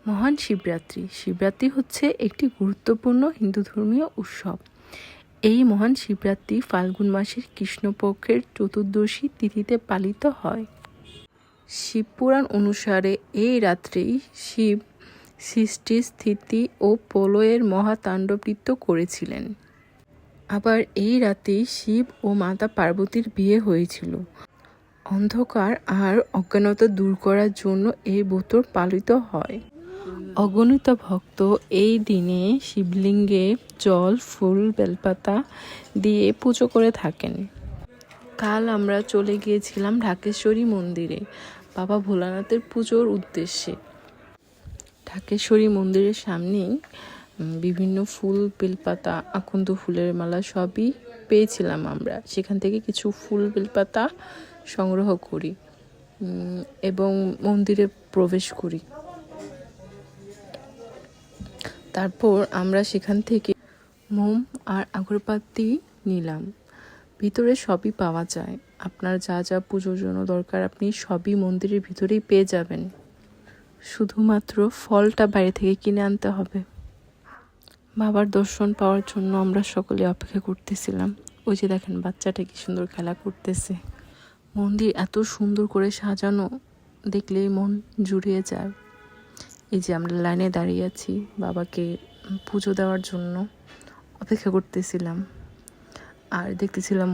মহান শিবরাত্রি। শিবরাত্রি হচ্ছে একটি গুরুত্বপূর্ণ হিন্দু ধর্মীয় উৎসব। এই মহান শিবরাত্রি ফাল্গুন মাসের কৃষ্ণপক্ষের চতুর্দশী তিথিতে পালিত হয়। শিবপুরাণ অনুসারে এই রাত্রেই শিব সৃষ্টি, স্থিতি ও প্রলয়ের মহাতাণ্ডব নৃত্য করেছিলেন। আবার এই রাতেই শিব ও মাতা পার্বতীর বিয়ে হয়েছিল। অন্ধকার আর অজ্ঞানতা দূর করার জন্য এই ব্রত পালিত হয়। অগণিত ভক্ত এই দিনে শিবলিঙ্গে জল, ফুল, বেলপাতা দিয়ে পুজো করে থাকেন। কাল আমরা চলে গিয়েছিলাম ঢাকেশ্বরী মন্দিরে বাবা ভোলানাথের পুজোর উদ্দেশ্যে। ঢাকেশ্বরী মন্দিরের সামনেই বিভিন্ন ফুল, বেলপাতা, আকন্দ ফুলের মালা সবই পেয়েছিলাম আমরা। সেখান থেকে কিছু ফুল, বেলপাতা সংগ্রহ করি এবং মন্দিরে প্রবেশ করি। তারপর আমরা সেখান থেকে মোম আর আগরবাতি নিলাম। ভিতরে সবই পাওয়া যায়। আপনার যা যা পুজোর জন্য দরকার আপনি সবই মন্দিরের ভিতরেই পেয়ে যাবেন। শুধুমাত্র ফলটা বাইরে থেকে কিনে আনতে হবে। বাবার দর্শন পাওয়ার জন্য আমরা সকলে অপেক্ষা করতেছিলাম। ওই যে দেখেন বাচ্চাটা কি সুন্দর খেলা করতেছে। মন্দির এত সুন্দর করে সাজানো, দেখলেই মন জুড়িয়ে যায়। এই যে আমরা লাইনে দাঁড়িয়ে আছি বাবাকে পুজো দেওয়ার জন্য, অপেক্ষা করতেছিলাম আর দেখতেছিলাম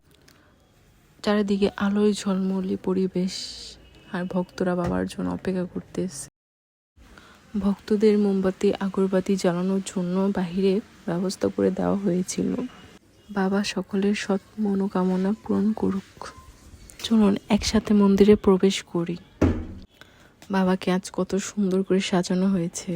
চারিদিকে আলোয় ঝলমলে পরিবেশ আর ভক্তরা বাবার জন্য অপেক্ষা করতেছে। ভক্তদের মোমবাতি, আগরবাতি জ্বালানোর জন্য বাহিরে ব্যবস্থা করে দেওয়া হয়েছিল। বাবা সকলের সৎ মনোকামনা পূরণ করুক। চলুন একসাথে মন্দিরে প্রবেশ করি। বাবাকে আজ কত সুন্দর করে সাজানো হয়েছে।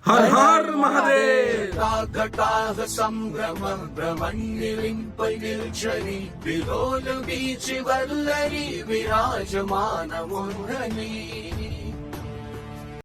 हर हर महादेव घटाह संभ्रम ब्रह्मण्यलिम्पनिर्झरी विलोल बीच वल्लरी विराजमान मोहनी।